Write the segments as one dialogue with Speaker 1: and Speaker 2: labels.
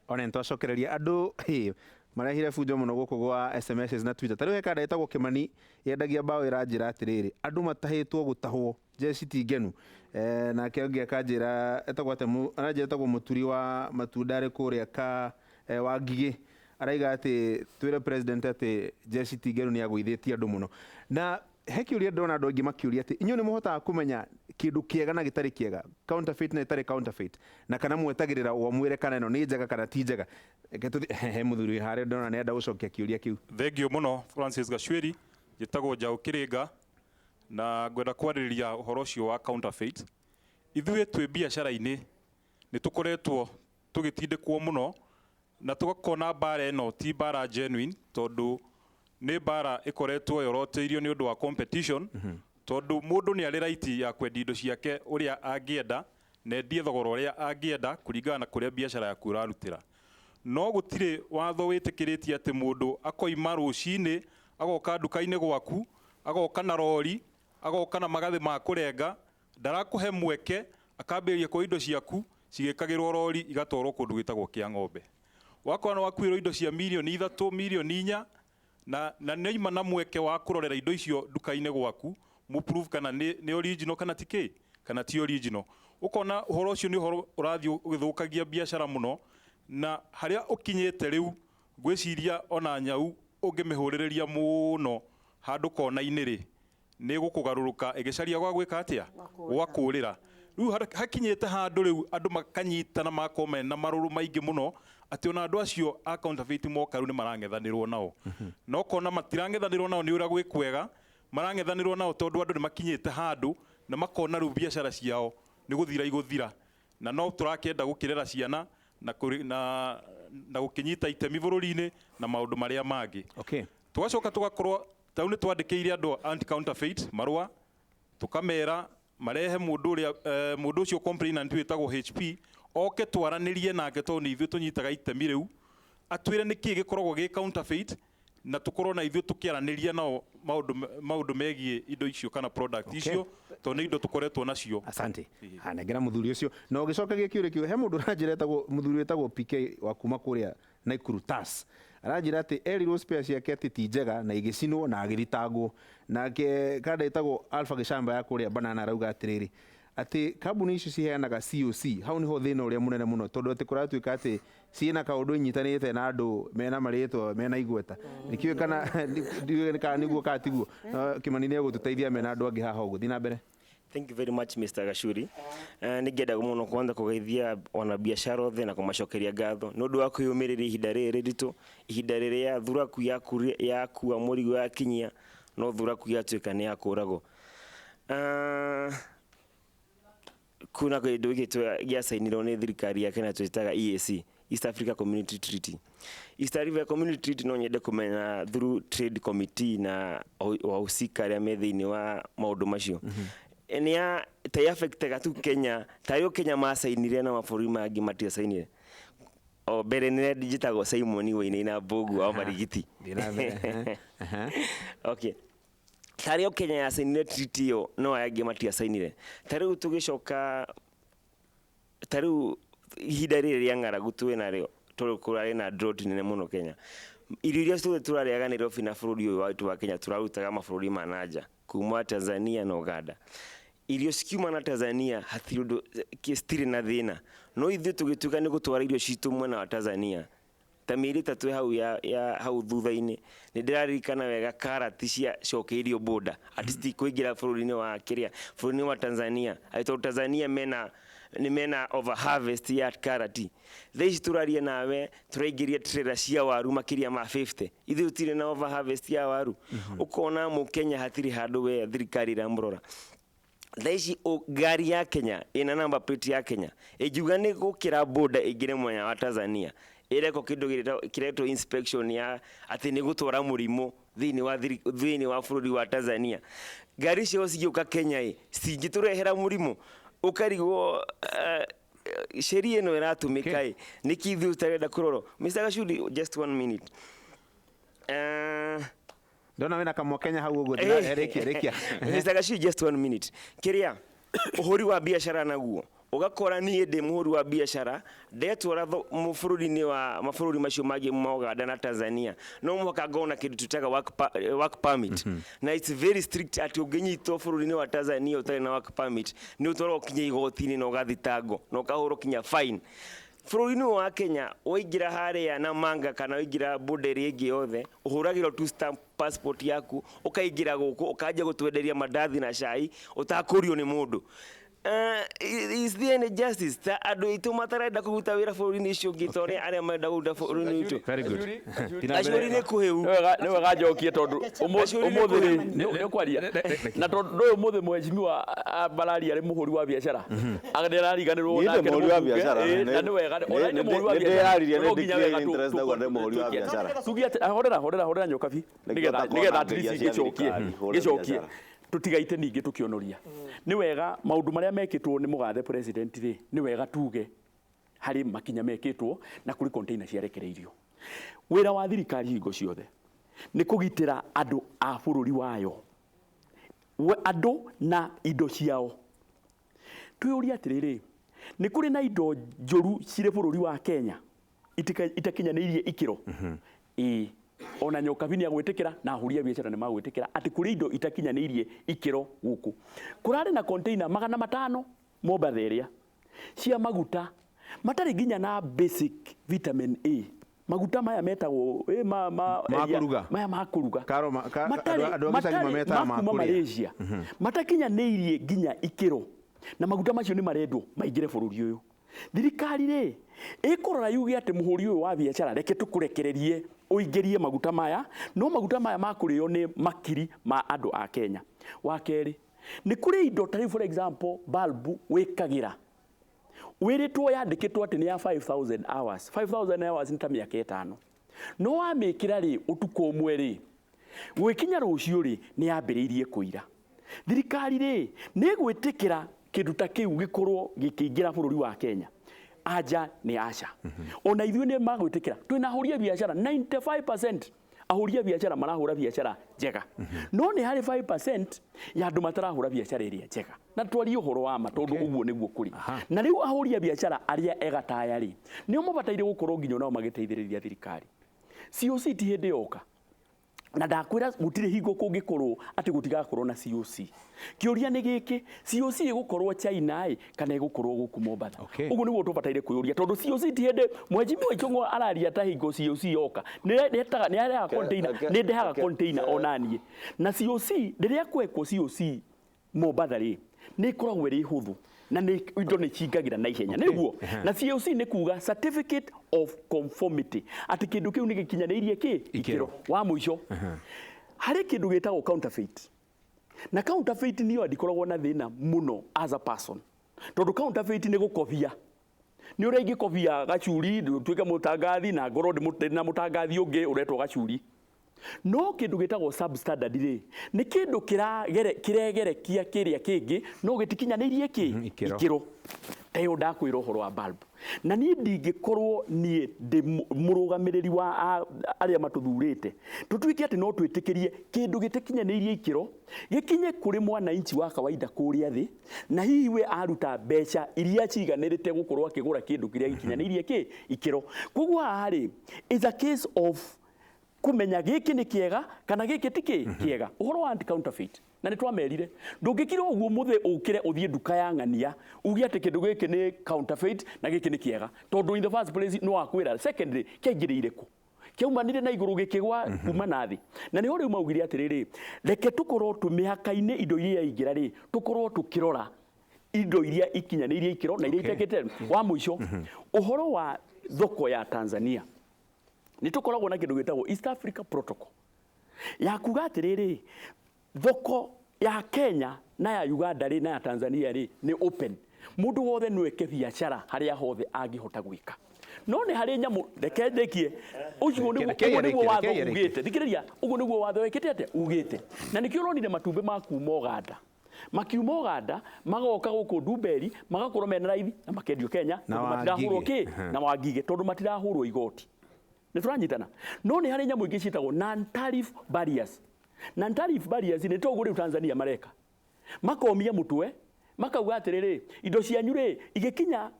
Speaker 1: Ona ntocokereria andu marehire bunjo muno guku gwa SMS na Twitter. Tariu hekanda etagwo Kimani yendagia bao iranjira atiriri andu matahitwo gutahwo jeci tingenu na kiongi akanjira etagwo atemu aranjira etagwo muturi wa matunda ari kuria ka wa Ngigi araiga ati twire president ati jeci tingenu ni agwithitie andu muno na hekiuria ndona andu angi makiuria ati inyu ni muhotaga kumenya kindu kiega na gitari kiega counterfeit na itari counterfeit na kana mwetagirira wa mwire kana no ni njega kana ti njega he muthuri hare ndona nenda gucokia kiuria kiu.
Speaker 2: Thengio muno Francis Gachweri jitagwo Njau Kiringa na ngwenda kwaririria uhoro ucio wa counterfeit. Ithuĩ twĩ biacara-inĩ nĩ tukoretwo tugitindĩkwo muno na tugakona bara ĩno ti bara genuine tondu nĩ bara ĩkoretwo yoroteirio nĩ ũndũ wa competition tondu mũndũ nĩ arĩ right ya kwendia indo ciake ũrĩa angĩenda na endie thogora ũrĩa angĩenda kũringana na kũrĩa biacara yaku ũrarutĩra. No gũtirĩ watho wĩtĩkĩrĩtie atĩ mũndũ akoima rũcinĩ agoka nduka-inĩ gwaku agoka na rori agoka na magathĩ ma kũrenga ndarakũhe mweke akambĩrĩria kwa indo ciaku cigĩkagĩrwo rori igatwarwo kũndũ gwĩtagwo kĩa ng'ombe. Wakona wakuĩrwo indo cia mirioni 3 mirioni 4 na neima na mweke wa kurorera indo icio nduka-inĩ gwaku mu prove kana ni original kana ti kana ti original. Ukona uhoro ucio ni uhoro urathi ugithukagia biacara muno na haria ukinyete riu gwiciria ona Nyau ungimihurireria muno handu kona-ini ri ni gukugaruruka igicaria gwa gwika atia gwakurira riu hakinyete handu riu andu makanyitana makome na maruru maingi muno ati ona andu acio a counterfeit moka riu ni marang'ethanirwo nao no kona matirang'ethanirwo nao ni ura gwikwega marang'ethanirwo nao tondu andu ni makinyete handu na makona riu biacara ciao ni guthira iguthira na no turakenda gukirera ciana na gukinyita itemi bururi-ini na maundu maria mangi.
Speaker 1: Okay.
Speaker 2: Tugacoka tugakorwo tau ni twandikiire andu anti counterfeit marua tukamera marehe mundu ucio complainant witagwo HP oke twaranirie nake tondu ni ithuĩ tunyitaga itemi riu atwire niki gikoragwo gi counterfeit na tukorwo na ithuĩ tukiaraniria nao maundu megie indo icio kana product icio tondu indo tukoretwo nacio.
Speaker 1: Asante. Hanengera muthuri ucio na ugicokagia kiuria kiu he mundu ranjira etagwo muthuri wetagwo PK wa kuma kuria Naikuru TAS aranjira ati erirwo spare ciake ati ti njega na igicinwo na agithitangwo nake kada etagwo Alpha Gicamba ya kuria Banana arauga atiriri ati kambuni icio ciheanaga COC hau niho thina uria munene muno tondu ati kuratuika ati ciina kaundu inyitanite na andu mena maritwa mena igweta nikiwe kana niguo katiguo Kimani ni gututeithia mena andu angi haha uguthi na mbere.
Speaker 3: Thank you very much Mr. Gachuri. Ningenda muno kwanza kugeithia wana biashara othe na kumacokeria ngatho ni undu wa kwiyumiriria ihinda riri ritu ihinda riria thuraku ya kuwa murigo ya kinyia no thuraku ya tuika ni ya kuragwo. Kuna kindu gitwa gia sainirwo ni thirikari ya Kenya twitaga EAC, East Africa Community Treaty. East Africa Community Treaty no nyende kumenya through trade committee na wahusika aria me thiini wa maundu macio enia ta affectaga tu Kenya tayo Kenya masainire na mabũrũri mangi matia sainire o mbere nĩ digitagwo Simon Wainaina na Mbogu wa Marigiti. Okay. Tario Kenya ya sainire treaty yo no ayage matia sainire tariu tugicoka tariu ihinda rĩrĩ rĩa ng'aragu twĩ narĩo tũrĩ na drought nene muno Kenya. Irio iria turarĩaga Nairobi na bũrũri ũyũ witũ wa Kenya turarutaga mabũrũri ma nanja kuma Tanzania na Uganda. Irio cikiuma na Tanzania hatirĩ ũndũ citirĩ na thĩna no ithuĩ tũgĩtuĩka nĩ gũtwara irio citũ mwena wa Tanzania ta mĩeri 3 hau ya hau thutha-inĩ nĩ ndĩraririkana wega karati cia cokeirio border ati kuingira bũrũri-inĩ wa Kenya bũrũri-inĩ wa Tanzania aitwa Tanzania mena over harvest ya karati theici turaria nawe turaingĩria trailer cia waru makiria ma 50 ithuĩ tire na over harvest ya waru ukona mu Kenya hatirĩ handũ we thirikari iramurora theici gari ya Kenya ina number plate ya Kenya ejuga nĩ gũkĩra border ingire mwanya wa Tanzania ireko kindu kiretwo inspection ya ati ni gutwara murimo thiini wa bũrũri wa Tanzania gari cio cigĩuka Kenya cingĩtũrehera murimo ukarigwo sheria ĩno ĩratumĩka niki ithuĩ tarenda kuroro. Mr. Gachuri, just 1 minute.
Speaker 1: Ndona wena kamwa Kenya hau uguo rekia
Speaker 3: Mr. Gachuri, just 1 minute. Kiria uhuri wa biashara naguo ugakora niĩ ndĩ mũhũri wa biacara ndetwara mũbũrũri-inĩ wa mabũrũri macio mangĩ ma Uganda na Tanzania no mũhaka ngona kĩndũ tũtaga work permit na it's very strict atĩ ũngĩnyitwo bũrũri-inĩ wa Tanzania ũtarĩ na work permit nĩ ũtwaragwo kinya igoti-inĩ na ũgathitangwo na ũkahũrwo kinya fine. Bũrũri-inĩ wa Kenya waingĩra harĩa na manga kana waingĩra border ĩngĩ yothe ũhũragĩrwo tu stamp passport yaku ũkaingĩra gũkũ ũkanjia gũtwenderia mandathi na cai ũtakũrio nĩ mũndũ. Is there any justice ta andũ aitũ matarenda kũruta wĩra bũrũri-inĩ ũcio ũngĩ ta ũrĩa arĩa marenda kũruta bũrũri-inĩ witũ?
Speaker 1: Very good.
Speaker 3: Acuri nĩ kũhĩu.
Speaker 4: Nĩ wega njokie tondũ ũmũthĩ nĩ kwaria na tondũ ũyũ mũthĩ mheshimiwa Balali arĩ mũhũri wa biacara arariganĩrwo nake nĩ mũhũri wa biacara na nĩ wega nĩ mũhũri wa biacara nĩ nginya interest na gwande mũhũri wa biacara tugia horera nyokabi nĩgetha at least gĩcokie tutigaite ningĩ tukionoria nĩ wega maũndũ marĩa mekĩtwo nĩ mũgathe president rĩ nĩ wega tuge harĩ makinya mekĩtwo na kũrĩ container ciarekereirio. Wĩra wa thirikari hingo ciothe nĩ kũgitĩra andũ a bũrũri wayo andũ na indo ciao. Twĩũria atĩrĩrĩ nĩ kũrĩ na indo njũru cirĩ bũrũri wa Kenya itakinyanĩirie ikĩro ona Nyokabi nĩ agwĩtĩkĩra na ahũri a biacara nĩ magwĩtĩkĩra atĩ kũrĩ indo itakinyanĩirie ikĩro gũkũ. Kũrarĩ na container 500 Mombatha area cia maguta matarĩ nginya na basic vitamin A. Maguta maya metagwo maya makũruga kuma Malaysia matakinyanĩirie nginya ikĩro na maguta macio nĩ marendwo maingĩre bũrũri ũyũ. Thirikari rĩ ĩkũrora yuge atĩ mũhũri ũyũ wa biacara reke tũkũrekererie ũingĩrie maguta maya no maguta maya makũrĩo nĩ makiri ma andũ a Kenya. Wa kerĩ nĩ kũrĩ indo ta for example balbu wĩkagĩra wĩrĩtwo yandĩkĩtwo atĩ nĩ ya 5,000 hours 5,000 hours nĩ ta mĩaka 5 no wamĩkĩra rĩ ũtukũ ũmwe rĩ gwĩkinya rũciũ rĩ nĩ yambĩrĩirie kũira. Thirikari rĩ nĩ gwĩtĩkĩra kĩndũ ta kĩu gĩkorwo gĩkĩingĩra bũrũri wa Kenya? Anja nĩ aca. Ona ithuĩ nĩ magwĩtĩkĩra twĩna ahũri a biacara 95% ahũri a biacara marahũra biacara njega no nĩ harĩ 5% ya andũ matarahũra biacara ĩrĩa njega na twarie ũhoro wa ma tondũ ũguo nĩguo kũrĩ. Na rĩu ahũri a biacara arĩa egataya rĩ nĩo mabataire gũkorwo nginya nao magĩteithĩrĩria thirikari. COC ti hĩndĩ yoka na ndakwĩra gũtirĩ hingo kũngĩkorwo atĩ gũtigakorwo na COC. Kĩũria nĩ gĩkĩ, COC ĩgũkorwo China kana ĩgũkorwo gũkũ Mombatha? Ũguo nĩguo tũbataire kwĩyũria tondũ COC ti hĩndĩ Mheshimiwa Ichung'wa araria ta hingo COC yoka nĩ arehaga container nĩ ndehaga container onanie na COC rĩrĩa kwekwo COC Mombatha rĩ nĩ ikoragwo ĩrĩ hũthũ na indo nĩ cingagĩra na ihenya nĩguo na COC nĩ kuga certificate of conformity atĩ kĩndũ kĩu nĩ gĩkinyanĩirie ikĩro. Wa mũico harĩ kĩndũ gĩtagwo counterfeit na counterfeit niyo ndikoragwo na thĩna mũno as a person tondũ counterfeit nĩ gũkobia nĩ ũrĩa ingĩkobia gacuri tuĩke mũtangathi na ngorwo na mũtangathi ũngĩ ũretwo gacuri. No kĩndũ gĩtagwo substandard rĩ nĩ kĩndũ kĩregerekia kĩrĩa kĩngĩ no gĩtikinyanĩirie ikĩro. Teyo ndakwĩra ũhoro wa bulb na niĩ ndingĩkorwo niĩ ndĩ mũrũgamĩrĩri wa arĩa matũthurĩte tũtuĩke atĩ no twĩtĩkĩrie kĩndũ gĩtakinyanĩirie ikĩro gĩkinye kũrĩ mwananchi wa kawaida kũrĩa thĩ na hihi we aruta mbeca iria ciganĩrĩte gũkorwo akĩgũra kĩndũ kĩrĩa gĩkinyanĩirie ikĩro. Koguo haha rĩ is a case of kumenya gĩkĩ nĩ kĩega kana gĩkĩ ti kĩega. Ũhoro wa anti counterfeit na nĩ twamerire ndũngĩkira ũguo mũthĩ ũkire ũthiĩ nduka ya ng'ania uge atĩ kĩndũ gĩkĩ nĩ counterfeit na gĩkĩ nĩ kĩega tondũ in the first place no akwĩra secondary kĩaingĩrĩire kũ kĩaumanire na igũrũ gĩkĩgwa kuma na thĩ na nĩho rĩu maugire atĩrĩrĩ reke tũkorwo tũmĩhaka-inĩ indo iria yaingĩra rĩ tũkorwo tũkĩrora indo iria ikinyanĩirie ikĩro na iria itekĩte. Wa mũico ũhoro wa thoko ya Tanzania nĩ tũkoragwo na kĩndũ gĩtagwo East Africa Protocol ya kuga atĩrĩrĩ thoko ya Kenya na ya Uganda rĩ na ya Tanzania rĩ nĩ open mũndũ wothe no eke biacara harĩa hothe angĩhota gwĩka no nĩ harĩ nyamũ reke ndekie ũguo nĩguo watho ugĩte thikĩrĩria ũguo nĩguo watho wĩkĩte atĩ ugĩte na nĩkĩo ũronire matumbĩ ma kuma Uganda makiuma Uganda magoka gũkũ Ndumberi magakorwo mena raithi na makendio Kenya matirahũrwo na Wangige tondũ matirahũrwo igoti. Nĩ tũranyitana no nĩ harĩ nyamũ ingĩ ciĩtagwo non tariff barriers. Non tariff barriers nĩ toguo rĩu Tanzania mareka makomia mũtwe makauga atiriri indo cianyu ri igikinya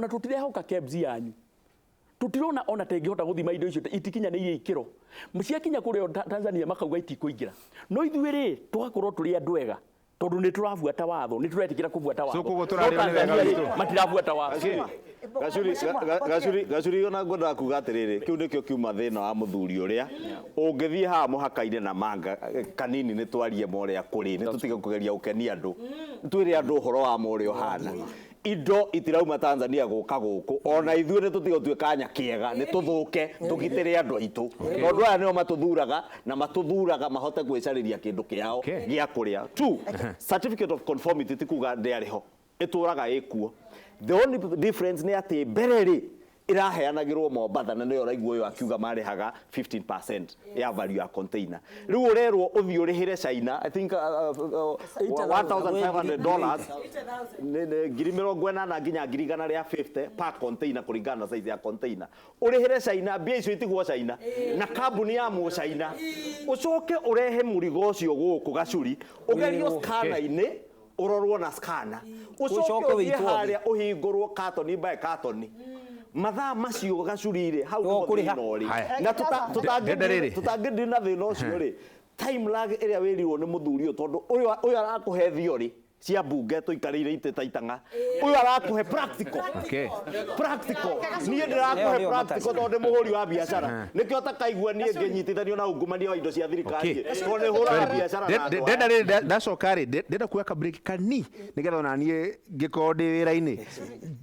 Speaker 4: tutirehoka KEBS yanyu tutirona ona tengihota guthima indo icio itikinya ni ikiro ciakinya kurio Tanzania makauga itikuingira no ithuĩ ri tugakorwo turi andu ega tondu ni turabuata watho ni turetikira kubuata watho
Speaker 1: kugo turarĩo nĩ wega witũ
Speaker 4: matirabuata watho
Speaker 5: Gacuri ona ngwenda kuga atiriri kiu nikio kiuma thina wa muthuri uria ungithie haha muhaka-inĩ na manga kanini ni twarie moria kuri ni tutige kugeria ukenia andu twire andu horo wa morio hana indo itirauma Tanzania guka guku ona ithuĩ ni tutige tuikanya kiega ni tuthuke tugitire andu aitu tondu aya nio matuthuraga na matuthuraga mahote gwicariria kindu kiao gia kuria tu certificate of conformity tikuga ndiariho ituraga ikuo. The only difference ni ati bereri iraheanagirwo Mombatha na nio raigua uyu akiuga marehaga 15% ya value ya container. Riu urerwo uthi urihire China I think $1,500 ne ngiri 80 nginya ngiri 150 per container kuringana na size ya container. Urihire China mbia icio itigwo China na kambuni ya mu China ucoke urehe murigo ucio guku Gacuri ugerio scanner-ini urorwo na scanner ucoke uthie uhingurwo carton by carton mathaa macio Gacuri-ri hau ndio nori na tutangĩndĩ na thĩna ũcio rĩ time lag ĩrĩa wĩrirwo nĩ mũthuri tondu uyu arakuhe theory cia bunge tuikarĩire ite taitanga uyu arakuhe practical niĩ ndĩrakuhe practical tondu mũhũri wa biacara nĩkĩo takaigua niĩ ngĩnyitithanio na ungumania wa indo cia thirikari tondu nĩ hũraga biacara
Speaker 1: ndenda rĩ ndacoka rĩ ndenda kuoya ka break kani nĩgetha ona niĩ ngĩkorwo ndĩ wĩra-inĩ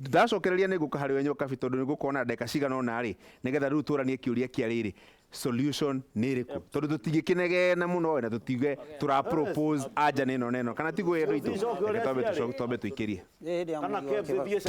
Speaker 1: ndacokereria nĩ ngũka harĩ wenyo kabi tondu nĩ ngũkona ndeka cigana ona rĩ nĩgetha rĩu tũranie kĩũria kĩa rĩrĩ solution nĩ ĩrĩkũ tondu tũtingĩkĩnegena mũno na tũtige tũra propose anja neno kana tiguo endo itũ twambe tũikĩrie
Speaker 5: kana KEBS